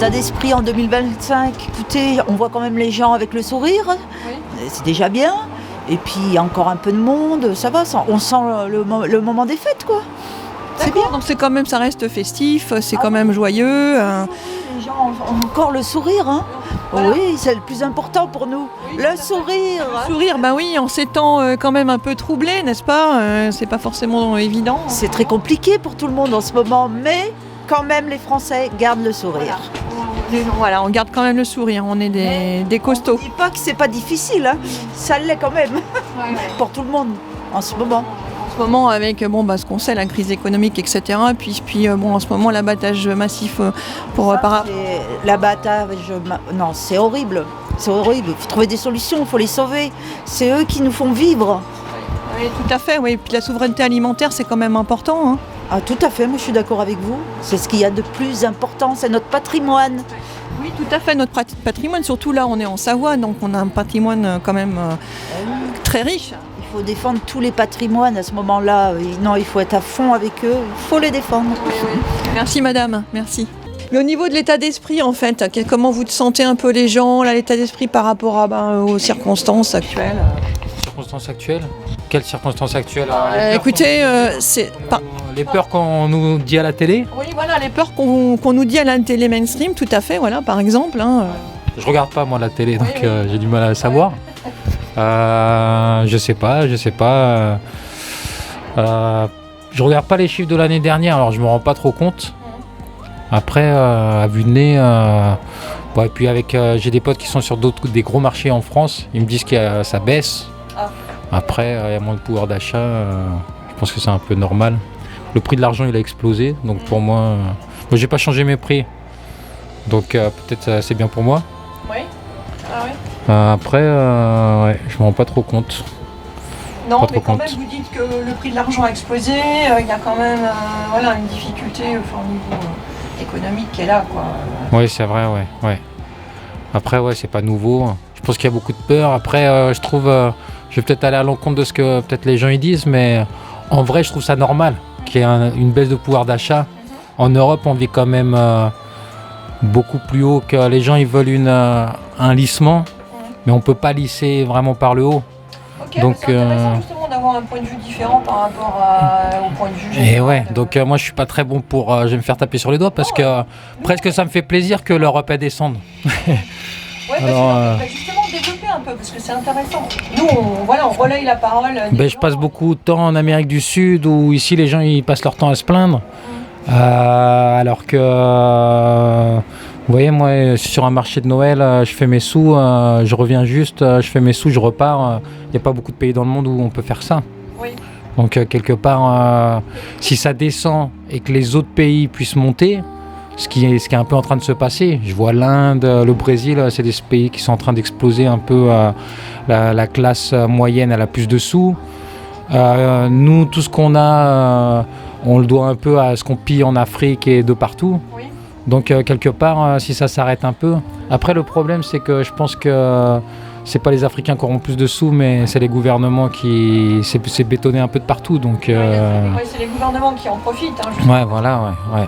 l'état d'esprit en 2025, écoutez, on voit quand même les gens avec le sourire, c'est déjà bien. Et puis il y a encore un peu de monde, ça va, on sent le moment des fêtes, quoi. C'est bien. Donc c'est quand même, ça reste festif, c'est quand même joyeux. Les gens ont encore le sourire, hein. Voilà. Oui, c'est le plus important pour nous, le sourire. Le sourire, ben oui, en ces temps quand même un peu troublés, n'est-ce pas, c'est pas forcément évident. C'est très compliqué pour tout le monde en ce moment, mais quand même les Français gardent le sourire. Voilà, on garde quand même le sourire, on est des costauds. Je ne dis pas que c'est pas difficile, hein. Ça l'est quand même, pour tout le monde en ce moment. En ce moment, avec ce qu'on sait, la crise économique, etc. Puis en ce moment, l'abattage massif l'abattage, non, c'est horrible. C'est horrible. Il faut trouver des solutions, il faut les sauver. C'est eux qui nous font vivre. Oui, tout à fait. Oui. Puis la souveraineté alimentaire, c'est quand même important. Hein. Ah, tout à fait, moi je suis d'accord avec vous. C'est ce qu'il y a de plus important, c'est notre patrimoine. Oui, tout à fait, notre patrimoine. Surtout là, on est en Savoie, donc on a un patrimoine quand même très riche. Il faut défendre tous les patrimoines à ce moment-là. Non, il faut être à fond avec eux, il faut les défendre. Oui. Merci madame, merci. Mais au niveau de l'état d'esprit, en fait, comment vous sentez un peu les gens, là, l'état d'esprit par rapport aux circonstances actuelles? Circonstances actuelles? Quelles circonstances actuelles? Écoutez, les peurs qu'on nous dit à la télé? Oui, voilà, les peurs qu'on nous dit à la télé mainstream, tout à fait, voilà, par exemple. Hein. Je regarde pas, moi, la télé, donc j'ai du mal à savoir. Je sais pas. Je regarde pas les chiffres de l'année dernière, alors je me rends pas trop compte. Après, à vue de nez, et puis j'ai des potes qui sont sur des gros marchés en France, ils me disent que ça baisse. Après, il y a moins de pouvoir d'achat, je pense que c'est un peu normal. Le prix de l'argent, il a explosé, donc pour moi, j'ai pas changé mes prix, donc peut-être c'est bien pour moi. Oui. Ah oui. Après, je me rends pas trop compte. Non, mais quand même, vous dites que le prix de l'argent a explosé, il y a quand même une difficulté au niveau économique qui est là, quoi. Oui, c'est vrai, ouais. Après, c'est pas nouveau. Je pense qu'il y a beaucoup de peur. Après, je trouve, je vais peut-être aller à l'encontre de ce que peut-être les gens ils disent, mais en vrai, je trouve ça normal qu'il y ait une baisse de pouvoir d'achat. En Europe, on vit quand même beaucoup plus haut que les gens. Ils veulent un lissement, mais on peut pas lisser vraiment par le haut. Ok, donc c'est intéressant justement d'avoir un point de vue différent par rapport au point de vue général. Et ouais, donc moi je suis pas très bon pour, je vais me faire taper sur les doigts parce que presque ça me fait plaisir que l'Europe elle descende. Alors, justement développer un peu parce que c'est intéressant. Nous on relaye la parole. Je passe beaucoup de temps en Amérique du Sud où ici les gens ils passent leur temps à se plaindre. Alors que vous voyez, moi sur un marché de Noël, je fais mes sous, je reviens juste, je fais mes sous, je repars. Il n'y a pas beaucoup de pays dans le monde où on peut faire ça. Oui. Donc quelque part, si ça descend et que les autres pays puissent monter, ce qui est un peu en train de se passer. Je vois l'Inde, le Brésil, c'est des pays qui sont en train d'exploser un peu. La classe moyenne, elle a plus de sous. Nous, tout ce qu'on a, on le doit un peu à ce qu'on pille en Afrique et de partout. Oui. Donc quelque part, si ça s'arrête un peu. Après, le problème, c'est que je pense que c'est pas les Africains qui auront plus de sous, mais c'est les gouvernements qui c'est bétonné un peu de partout. Donc, c'est les gouvernements qui en profitent. Ouais, voilà, ouais.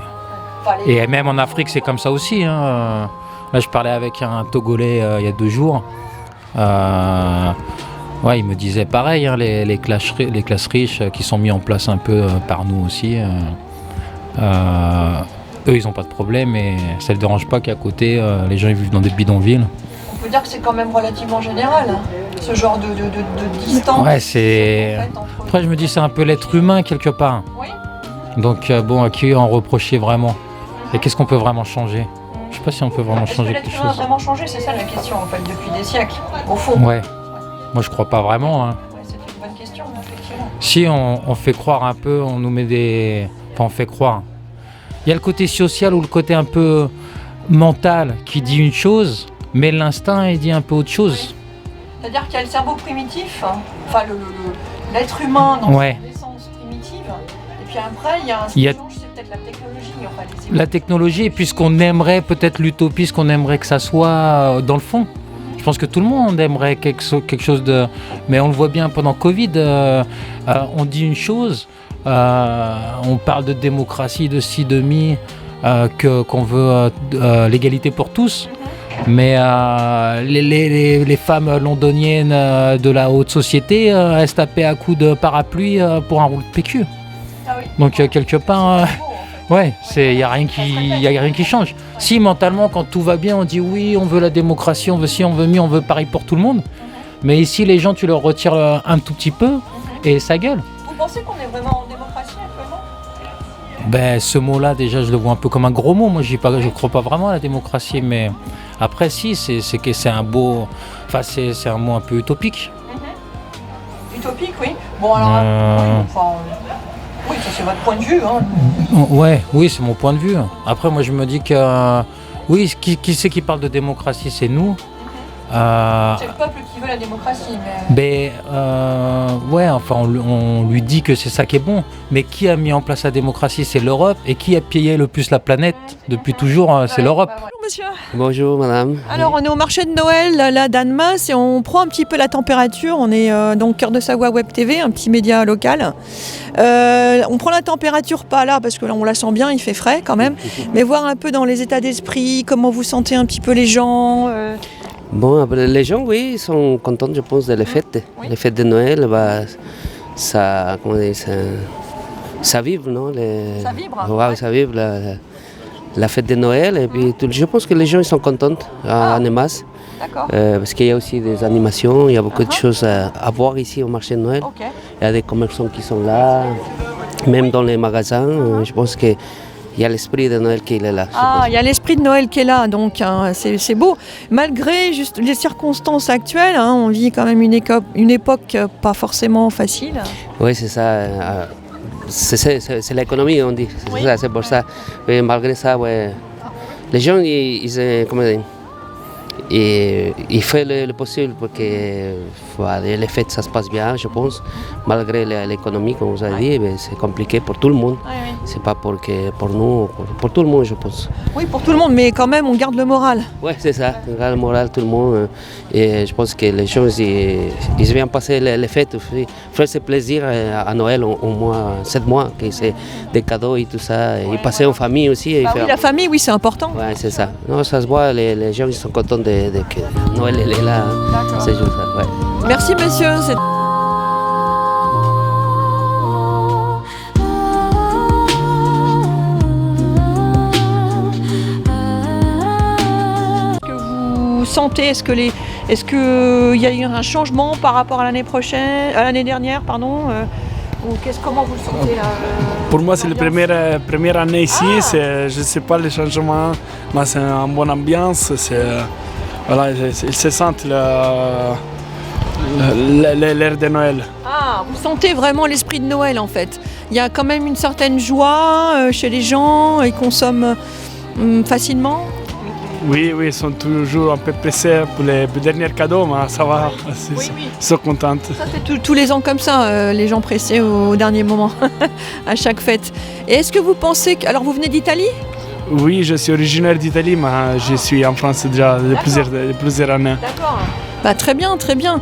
Et même en Afrique, c'est comme ça aussi. Hein. Là, je parlais avec un Togolais il y a 2 jours. Il me disait pareil, hein, les classes riches qui sont mis en place un peu par nous aussi. Eux, ils n'ont pas de problème et ça ne les dérange pas qu'à côté, les gens ils vivent dans des bidonvilles. On peut dire que c'est quand même relativement général, hein, ce genre de distance. Ouais, c'est... Après, je me dis c'est un peu l'être humain quelque part. Oui. Donc, à qui en reprocher vraiment? Et qu'est-ce qu'on peut vraiment changer? Je ne sais pas si on peut vraiment changer quelque chose. Est-ce que l'être humain a vraiment changé? C'est ça la question, en fait, depuis des siècles, au fond. Ouais. Moi, je crois pas vraiment. Hein. Ouais, c'est une bonne question, effectivement. Si on fait croire un peu, on nous met des... Enfin, on fait croire. Il y a le côté social ou le côté un peu mental qui dit une chose, mais l'instinct, il dit un peu autre chose. C'est-à-dire qu'il y a le cerveau primitif, enfin l'être humain dans son essence primitive, et puis après, il y a un change, c'est peut-être la technologie. La technologie, et puis ce qu'on aimerait, peut-être l'utopie, ce qu'on aimerait que ça soit dans le fond. Je pense que tout le monde aimerait quelque chose de... Mais on le voit bien pendant Covid, on dit une chose, on parle de démocratie, de ci, de mi. qu'on veut l'égalité pour tous. Mais les femmes londoniennes de la haute société, elles se tapaient à coups de parapluie pour un rouleau de PQ. Ah oui. Donc quelque part, ouais, il n'y a rien qui change. Si mentalement, quand tout va bien, on dit oui, on veut la démocratie, on veut ci, on veut mieux, on veut pareil pour tout le monde. Mais ici, les gens, tu leur retires un tout petit peu et ça gueule. Vous pensez qu'on est vraiment en démocratie actuellement? Ben, ce mot-là, déjà, je le vois un peu comme un gros mot. Moi, je crois pas vraiment à la démocratie, mais après, si, c'est un beau, enfin, c'est un mot un peu utopique. Utopique, oui. Bon, alors, oui, ça c'est votre point de vue. Hein. Oui, c'est mon point de vue. Après, moi, je me dis que, oui, qui c'est qui parle de démocratie, c'est nous. C'est le peuple qui veut la démocratie. Mais... ouais, enfin, on lui dit que c'est ça qui est bon. Mais qui a mis en place la démocratie? C'est l'Europe. Et qui a pillé le plus la planète depuis toujours? C'est l'Europe. Bonjour monsieur. Bonjour madame. Alors on est au marché de Noël, là d'Annemasse, et on prend un petit peu la température. On est donc Cœur de Savoie Web TV, un petit média local. On prend la température pas là parce que là on la sent bien, il fait frais quand même. Mais voir un peu dans les états d'esprit, comment vous sentez un petit peu les gens. Bon, les gens, oui, ils sont contents, je pense, de les fêtes. Oui. Les fêtes de Noël, ça, comment dire, ça vibre, non? Ça vibre. Ouais, ça vibre la fête de Noël. Et puis, je pense que les gens ils sont contents à Annemasse. D'accord. Parce qu'il y a aussi des animations, il y a beaucoup de choses à voir ici au marché de Noël. Ok. Il y a des commerçants qui sont là, même dans les magasins. Je pense que il y a l'esprit de Noël qui est là. Ah, il y a l'esprit de Noël qui est là, donc hein, c'est beau. Malgré juste les circonstances actuelles, hein, on vit quand même une époque pas forcément facile. Oui, c'est ça. C'est l'économie, on dit. Oui. C'est pour ça. Mais malgré ça, ouais, les gens, comment dire, ils font le possible pour que les fêtes, ça se passe bien, je pense. Malgré l'économie, comme vous avez dit, mais c'est compliqué pour tout le monde. Oui. C'est pas pour nous, pour tout le monde, je pense. Oui, pour tout le monde, mais quand même, on garde le moral. Oui, c'est ça. On garde le moral, tout le monde. Et je pense que les gens, ils viennent passer les fêtes, faire ce plaisir à Noël au moins 7 mois, que c'est des cadeaux et tout ça. Et passer en famille aussi. Bah oui, la famille, oui, c'est important. Oui, c'est ça. Non, ça se voit, les gens ils sont contents que Noël est là. C'est juste ça. Ouais. Merci monsieur. Vous sentez, est-ce qu'il y a eu un changement par rapport à l'année dernière, pardon, ou comment vous le sentez là? Pour moi, c'est la première année ici. Je ne sais pas les changements, mais c'est une bonne ambiance. Voilà, ils se sentent l'air de Noël. Ah, vous sentez vraiment l'esprit de Noël en fait. Il y a quand même une certaine joie chez les gens, ils consomment facilement. Oui, ils sont toujours un peu pressés pour les derniers cadeaux, mais ça va, Oui. ils sont contents. Ça fait tous les ans comme ça, les gens pressés au dernier moment, à chaque fête. Et est-ce que vous pensez que... Alors vous venez d'Italie ? Oui, je suis originaire d'Italie, mais je suis en France déjà depuis plusieurs années. D'accord. Bah, très bien, très bien.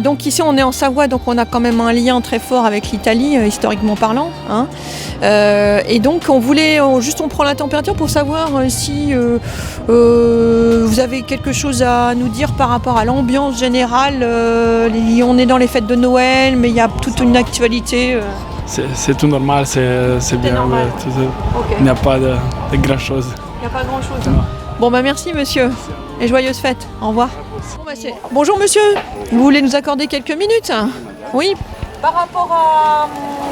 Donc ici on est en Savoie, donc on a quand même un lien très fort avec l'Italie, historiquement parlant. Hein. Et donc on prend la température pour savoir si vous avez quelque chose à nous dire par rapport à l'ambiance générale. On est dans les fêtes de Noël, mais il y a toute une actualité. C'est tout normal, c'est bien. Normal. Ouais, Okay. Il n'y a pas de grand-chose. Il n'y a pas grand-chose. Bon, bah merci monsieur, et joyeuses fêtes. Au revoir. Bonjour monsieur, vous voulez nous accorder quelques minutes? Oui. Par rapport à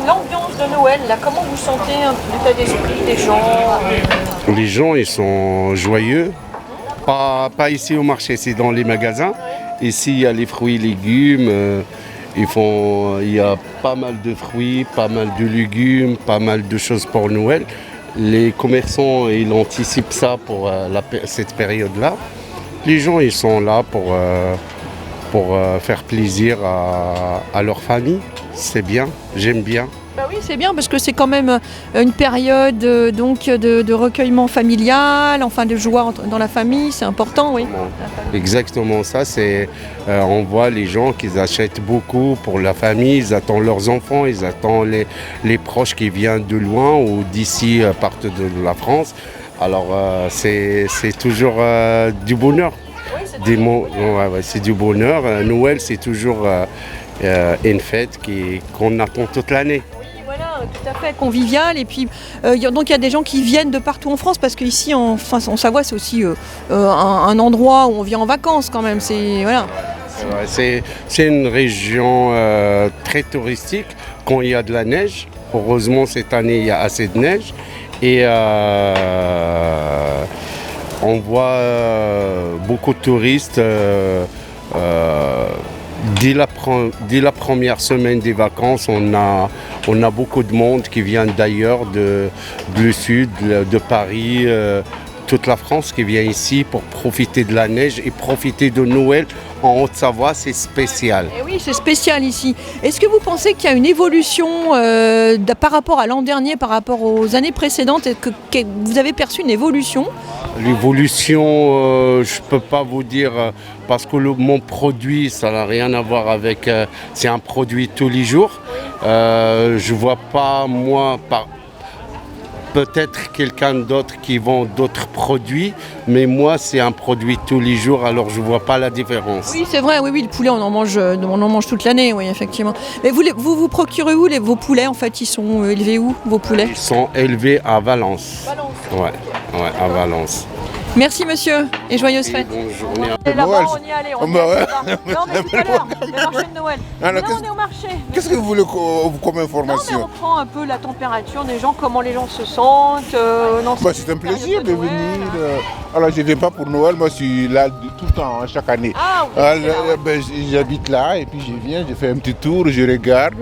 l'ambiance de Noël, là, comment vous sentez l'état d'esprit des gens? Les gens, ils sont joyeux. Pas ici au marché, c'est dans les magasins. Ici, il y a les fruits et légumes. Il y a pas mal de fruits, pas mal de légumes, pas mal de choses pour Noël. Les commerçants, ils anticipent ça pour cette période-là. Les gens, ils sont là pour faire plaisir à leur famille. C'est bien, j'aime bien. Bah oui, c'est bien parce que c'est quand même une période donc de recueillement familial, enfin de joie dans la famille, c'est important, oui. Exactement ça, on voit les gens qui achètent beaucoup pour la famille, ils attendent leurs enfants, ils attendent les proches qui viennent de loin ou d'ici, partent de la France. Alors c'est toujours du bonheur. C'est du bonheur. Noël, c'est toujours une fête qu'on attend toute l'année. Tout à fait, convivial. Et puis, donc il y a des gens qui viennent de partout en France parce qu'ici, en Savoie, c'est aussi un endroit où on vient en vacances quand même. Voilà. C'est une région très touristique quand il y a de la neige. Heureusement, cette année, il y a assez de neige. Et on voit beaucoup de touristes. Dès la première semaine des vacances, on a beaucoup de monde qui vient d'ailleurs, du sud, de Paris, toute la France qui vient ici pour profiter de la neige et profiter de Noël. En Haute-Savoie, c'est spécial. Et oui, c'est spécial ici. Est-ce que vous pensez qu'il y a une évolution par rapport à l'an dernier, par rapport aux années précédentes? Est-ce que vous avez perçu une évolution? L'évolution, je ne peux pas vous dire, parce que mon produit, ça n'a rien à voir avec... c'est un produit tous les jours. Je ne vois pas, moi, peut-être quelqu'un d'autre qui vend d'autres produits, mais moi, c'est un produit tous les jours, alors je ne vois pas la différence. Oui, c'est vrai, oui, le poulet, on en mange toute l'année, oui, effectivement. Mais vous procurez où vos poulets, en fait? Ils sont élevés où, vos poulets? Ils sont élevés à Valence. Ouais, à Valence. Merci monsieur et joyeuses fêtes. Bonne journée. Là-bas, on y allait, on y allait. Non, mais tout à l'heure, le marché de Noël. Alors, là, on est au marché. Qu'est-ce que vous voulez comme Non, information? mais on prend un peu la température des gens, comment les gens se sentent. C'est un plaisir de venir. Alors, je ne viens pas pour Noël, moi je suis là tout le temps, chaque année. Ah, oui, j'habite là et puis je viens, je fais un petit tour, je regarde.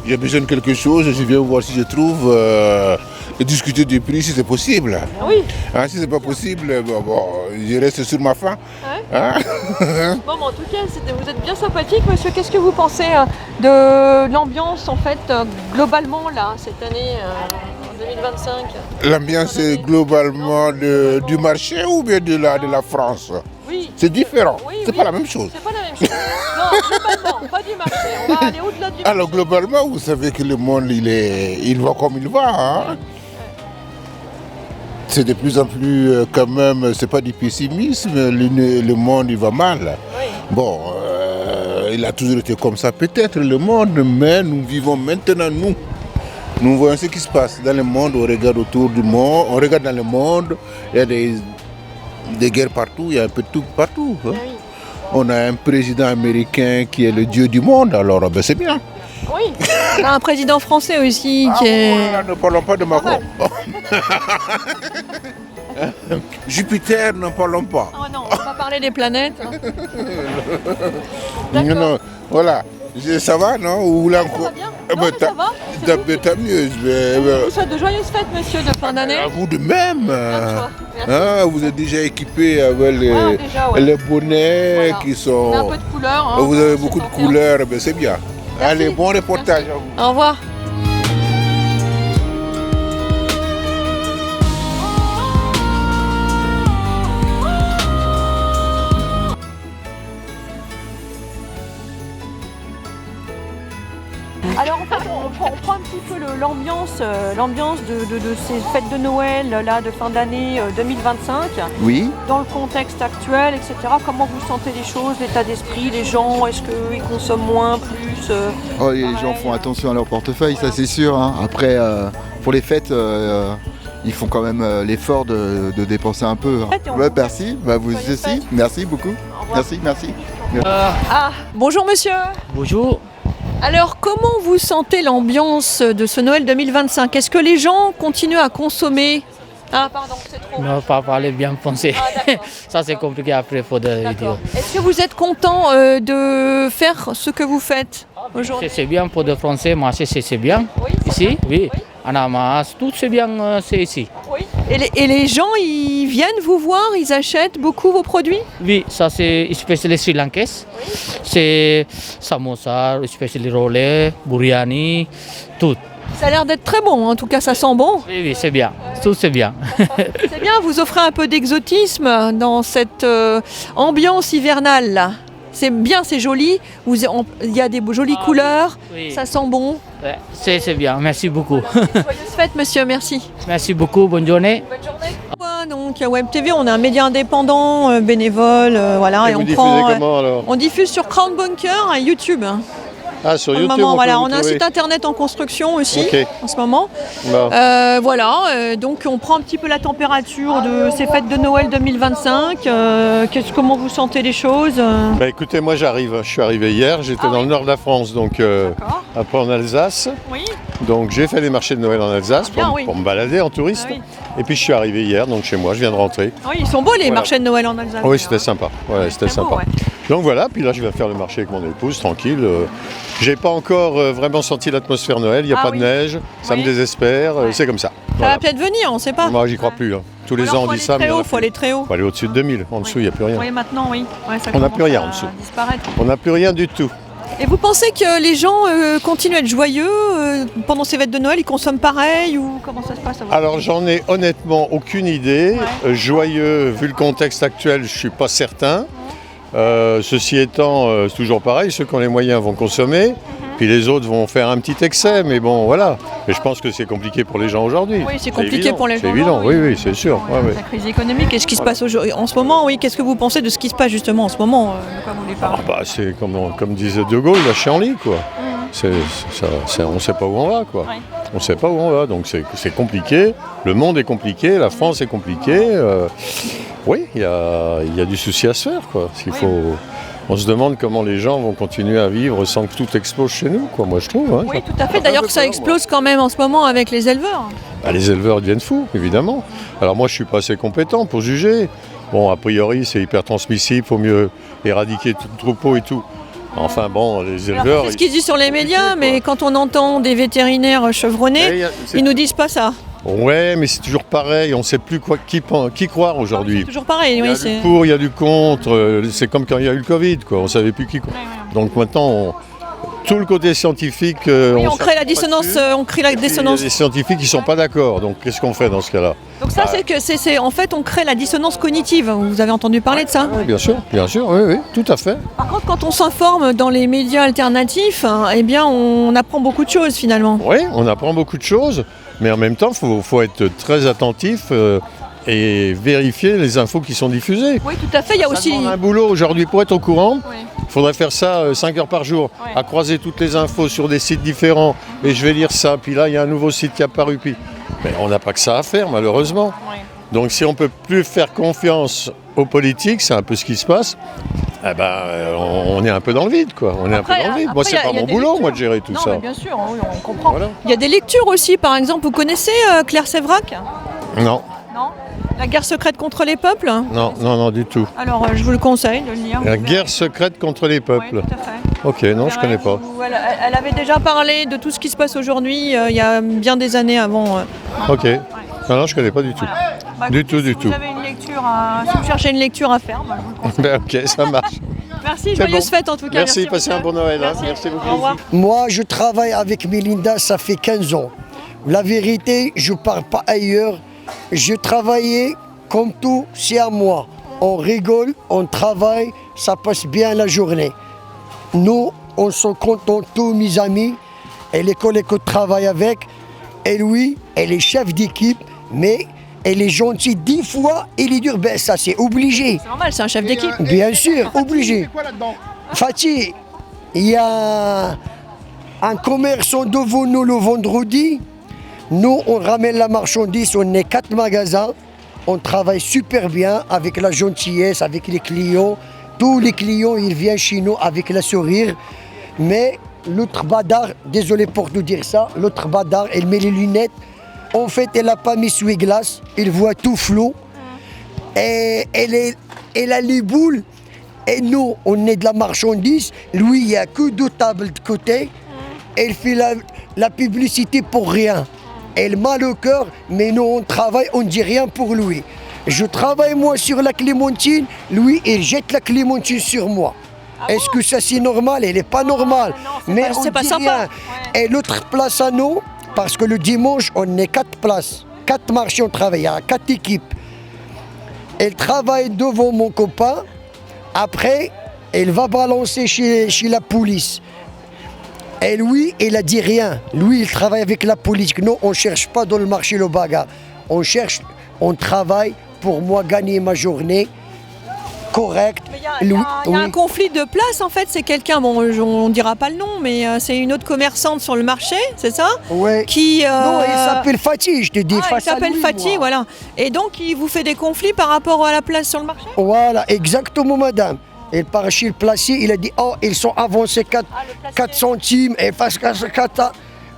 J'ai besoin de quelque chose, je viens voir si je trouve, discuter du prix si c'est possible. Oui. Si c'est pas possible, je reste sur ma faim. Ouais. Hein? Bon, en tout cas, vous êtes bien sympathique, monsieur. Qu'est-ce que vous pensez de l'ambiance, en fait, globalement, là, cette année en 2025? L'ambiance est globalement du marché ou bien de la France? Oui. C'est différent, Oui, c'est oui. pas la même chose. C'est pas la même chose. Non, globalement, pas du marché. On va aller au-delà du marché. Alors globalement, vous savez que le monde, il va comme il va. Hein? C'est de plus en plus, quand même, c'est pas du pessimisme, le monde il va mal. Oui. Bon, il a toujours été comme ça peut-être le monde, mais nous vivons maintenant nous. Nous voyons ce qui se passe dans le monde, on regarde autour du monde, on regarde dans le monde, il y a des guerres partout, il y a un peu de tout partout. Hein. Oui. On a un président américain qui est le dieu du monde, alors c'est bien. Oui, on a un président français aussi qui est... Voilà, ne parlons pas de Macron. Jupiter, n'en parlons pas. Oh non, on va pas parler des planètes. Hein. Non, voilà. Ça va, non? Ou là encore? Ça va bien. Non, mais ça va. Tant mieux. Je vous souhaite de joyeuses fêtes, monsieur, de fin d'année. À vous de même. Merci. Vous êtes déjà équipé avec déjà, ouais. les bonnets Voilà. qui sont... On a un peu de couleurs. Hein, vous avez c'est beaucoup de sentir. couleurs, c'est bien. Merci. Allez, bon reportage à vous. Au revoir. Alors en fait, on prend un petit peu l'ambiance de ces fêtes de Noël là, de fin d'année 2025. Oui, Dans le contexte actuel, etc. Comment vous sentez les choses, l'état d'esprit, les gens, est-ce qu'ils consomment moins, plus les gens font attention à leur portefeuille, ça c'est sûr. Hein. Après, pour les fêtes, ils font quand même l'effort de dépenser un peu. Fêtes et on Ouais, vous merci, vous Joyeuses aussi, fêtes. merci beaucoup. Au revoir. Merci. Ah, bonjour monsieur. Bonjour. Alors, comment vous sentez l'ambiance de ce Noël 2025? Est-ce que les gens continuent à consommer? Ah, pardon, c'est trop. Non, pas parler bien français. Ah, d'accord. Ça, c'est compliqué après pour des vidéos. D'accord. Est-ce que vous êtes content de faire ce que vous faites aujourd'hui? C'est bien pour des Français, marcher c'est bien. Oui, c'est Ici, bien. oui. Oui. Anamas, tout c'est bien, c'est ici. Oui. Et les gens, ils viennent vous voir, ils achètent beaucoup vos produits? Oui, ça c'est spécial sri lankais. C'est samosa, spécial rollé, biryani, tout. Ça a l'air d'être très bon, en tout cas ça sent bon. Oui, c'est bien. Tout c'est bien. C'est bien, vous offrez un peu d'exotisme dans cette ambiance hivernale là. C'est bien, c'est joli, il y a des jolies couleurs, oui. Ça sent bon. Ouais, c'est bien, merci beaucoup. Joyeuse fête monsieur, merci. Merci beaucoup, bonne journée. Bonne journée. Donc Web TV, on est un média indépendant, bénévole, voilà, et vous on diffusez comment alors? on diffuse sur Crown Bunker à YouTube. Ah, sur YouTube, Moment, voilà, peut vous on a un trouver. site internet en construction aussi, Ok. en ce moment. Bon. Voilà, donc on prend un petit peu la température de ces fêtes de Noël 2025. Comment vous sentez les choses? Bah écoutez, moi j'arrive, je suis arrivé hier, j'étais dans le nord de la France, donc après en Alsace. Oui. Donc j'ai fait les marchés de Noël en Alsace pour me balader en touriste. Ah oui. Et puis je suis arrivé hier, donc chez moi, je viens de rentrer. Oui, ils sont beaux les Voilà. marchés de Noël en Alsace. Oui, c'était sympa. Ouais, c'était très beau, sympa. ouais. Donc voilà, puis là je vais faire le marché avec mon épouse, tranquille. J'ai pas encore vraiment senti l'atmosphère Noël, il n'y a Ah pas oui. de neige, ça me Oui. désespère, Ouais. c'est comme ça. Ça Voilà. va peut-être venir, on ne sait pas. Moi j'y crois plus. Hein. Tous les ans on dit ça, mais il y en a faut aller très haut. faut aller au-dessus de 2000, en dessous il n'y a plus rien. Oui, maintenant, oui. Ouais, ça On n'a commence plus rien à en dessous. disparaître. On n'a plus rien du tout. Et vous pensez que les gens continuent à être joyeux pendant ces fêtes de Noël? Ils consomment pareil ou comment ça se passe à votre Alors j'en ai honnêtement aucune idée. Ouais. Joyeux, vu le contexte actuel, je ne suis pas certain. Ceci étant, c'est toujours pareil, ceux qui ont les moyens vont consommer, puis les autres vont faire un petit excès, mais bon voilà. Et je pense que c'est compliqué pour les gens aujourd'hui. Oui, c'est compliqué évident, pour les gens. C'est évident, aujourd'hui. oui, c'est sûr. Ouais, ouais. La crise économique et ce qui se passe aujourd'hui en ce moment, oui, qu'est-ce que vous pensez de ce qui se passe justement en ce moment de quoi vous voulez parler? Ah bah, c'est comme disait De Gaulle, la chienlit quoi. On ne sait pas où on va quoi. Ouais. On ne sait pas où on va, donc c'est compliqué. Le monde est compliqué, la France est compliquée. Oui, il y a du souci à se faire quoi. On se demande comment les gens vont continuer à vivre sans que tout explose chez nous, quoi, moi je trouve. Hein. Oui, tout à fait. D'ailleurs, ça explose quand même en ce moment avec les éleveurs. Bah, les éleveurs deviennent fous, évidemment. Alors moi je suis pas assez compétent pour juger. Bon, a priori c'est hyper transmissible, il faut mieux éradiquer tout le troupeau et tout. Enfin bon, les éleveurs... C'est ce qu'ils disent sur les médias, mais quand on entend des vétérinaires chevronnés, ils nous disent pas ça. Ouais, mais c'est toujours pareil, on ne sait plus qui croire aujourd'hui. C'est toujours pareil, Il y oui. a du pour, il y a du contre, c'est comme quand il y a eu le Covid, quoi. On ne savait plus qui croire. Donc maintenant, tout le côté scientifique... Oui, on crée la dissonance, on crée la Il y a dissonance. des scientifiques qui ne sont pas d'accord, donc qu'est-ce qu'on fait dans ce cas-là? Donc ça, c'est que en fait, on crée la dissonance cognitive. Vous avez entendu parler de ça? Bien sûr, oui, tout à fait. Par contre, quand on s'informe dans les médias alternatifs, eh bien, on apprend beaucoup de choses finalement. Oui, on apprend beaucoup de choses, mais en même temps, il faut être très attentif et vérifier les infos qui sont diffusées. Oui, tout à fait. Il y a aussi un boulot aujourd'hui pour être au courant. Oui. Il faudrait faire ça 5 heures par jour, Ouais. à croiser toutes les infos sur des sites différents. Et je vais lire ça, puis là, il y a un nouveau site qui est apparu. Mais on n'a pas que ça à faire, malheureusement. Ouais. Donc si on ne peut plus faire confiance aux politiques, c'est un peu ce qui se passe, eh ben, on est un peu dans le vide, quoi. On est un peu dans le vide. Moi, après, c'est pas il y a mon des boulot, lectures. moi, de gérer tout Non, ça. mais bien sûr, oui, on comprend. Voilà. Il y a des lectures aussi, par exemple. Vous connaissez Claire Sévrac? Non, Non. La guerre secrète contre les peuples? non, du tout. Alors, je vous le conseille de le lire. La guerre secrète contre les Oui, peuples. tout à fait. Ok, non, je connais pas. Elle avait déjà parlé de tout ce qui se passe aujourd'hui il y a bien des années avant. Ok. Non, je connais pas du tout. Bah, Du écoutez, tout, du si tout. vous avez une lecture si vous cherchez une lecture à faire, bah, je vous le conseille. Ben, ok, ça marche. Merci, C'est joyeuse bon. fête en tout cas. Merci, passez monsieur. un bon Noël. Hein. Merci. Merci beaucoup. Au revoir. Moi, je travaille avec Melinda, ça fait 15 ans. La vérité, je ne pars pas ailleurs. Je travaillais comme tout, c'est à moi. On rigole, on travaille, ça passe bien la journée. Nous, on sont contents, tous mes amis, et les collègues que je travaille avec. Et lui, elle est chef d'équipe, mais elle est gentille 10 fois, il est dur, ben ça c'est obligé. C'est normal, c'est un chef d'équipe. Bien sûr, obligé. Fatih, il y a un commerçant devant nous le vendredi. Nous, on ramène la marchandise, on est 4 magasins. On travaille super bien avec la gentillesse, avec les clients. Tous les clients, ils viennent chez nous avec le sourire. Mais l'autre badard, désolé pour nous dire ça, l'autre badard, elle met les lunettes. En fait, elle n'a pas mis essuie-glace, il voit tout flou. Et elle a les boules. Et nous, on est de la marchandise. Lui, il n'y a que 2 tables de côté. Elle fait la publicité pour rien. elle m'a le cœur, mais nous on travaille, on ne dit rien pour lui. Je travaille moi sur la clémentine, lui il jette la clémentine sur moi. Est-ce que ça c'est normal? Elle n'est pas normale. Mais on c'est pas dit sympa. rien. Et l'autre place à nous, parce que le dimanche on est 4 places, 4 marchés, on travaille, il y a 4 équipes. Elle travaille devant mon copain, après elle va balancer chez la police. Et lui, il a dit rien. Lui, il travaille avec la police. Nous, on ne cherche pas dans le marché le bagarre. On travaille pour moi gagner ma journée correcte. Il y a un conflit de place en fait, c'est quelqu'un, bon on ne dira pas le nom, mais c'est une autre commerçante sur le marché, c'est ça? Oui. Qui, non, il s'appelle Fatih, je te dis. Il s'appelle Fatih, voilà. Et donc il vous fait des conflits par rapport à la place sur le marché? Voilà, exactement madame. Il part chez le placier, il a dit, oh, ils sont avancés 4 centimes, et parce que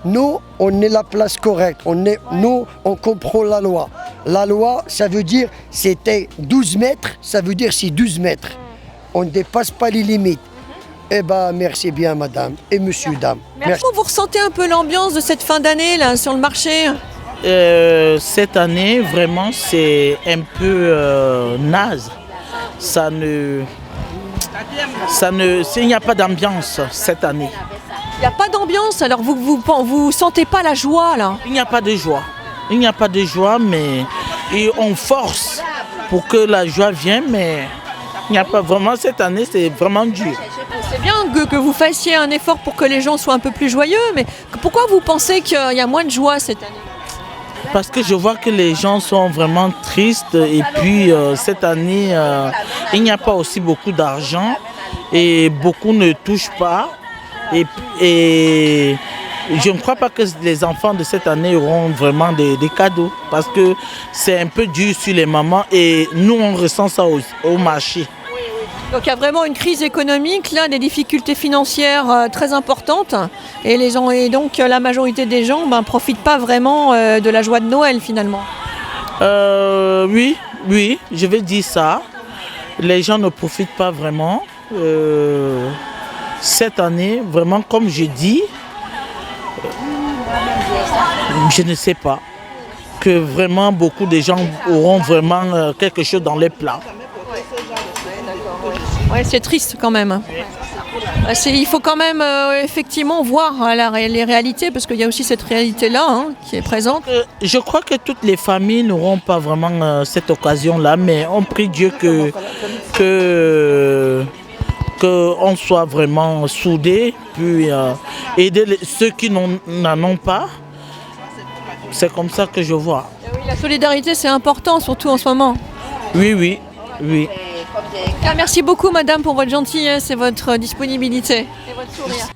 nous, on est la place correcte. Nous, on comprend la loi. La loi, ça veut dire, c'était 12 mètres, ça veut dire c'est 12 mètres. On ne dépasse pas les limites. Eh bien, merci bien, madame et monsieur, dame. Merci. Comment vous ressentez un peu l'ambiance de cette fin d'année, là, sur le marché? Cette année, vraiment, c'est un peu naze. Il n'y a pas d'ambiance cette année. Il n'y a pas d'ambiance, alors vous sentez pas la joie là? Il n'y a pas de joie. Il n'y a pas de joie, mais on force pour que la joie vienne, mais il n'y a pas vraiment cette année, c'est vraiment dur. C'est bien que vous fassiez un effort pour que les gens soient un peu plus joyeux, mais pourquoi vous pensez qu'il y a moins de joie cette année? Parce que je vois que les gens sont vraiment tristes et puis cette année, il n'y a pas aussi beaucoup d'argent et beaucoup ne touchent pas. Et je ne crois pas que les enfants de cette année auront vraiment des cadeaux parce que c'est un peu dur sur les mamans et nous on ressent ça au marché. Donc il y a vraiment une crise économique, là, des difficultés financières très importantes et donc la majorité des gens ne profitent pas vraiment de la joie de Noël finalement. Oui, je vais dire ça. Les gens ne profitent pas vraiment. Cette année, vraiment, comme je dis, je ne sais pas, que vraiment beaucoup de gens auront vraiment quelque chose dans les plats. Ouais, c'est triste quand même. Il faut quand même effectivement voir les réalités, parce qu'il y a aussi cette réalité-là qui est présente. Je crois que toutes les familles n'auront pas vraiment cette occasion-là, mais on prie Dieu qu'on soit vraiment soudés, puis aider ceux qui n'en ont pas. C'est comme ça que je vois. Oui, la solidarité, c'est important, surtout en ce moment. Oui. Merci beaucoup, madame, pour votre gentillesse et votre disponibilité et votre sourire.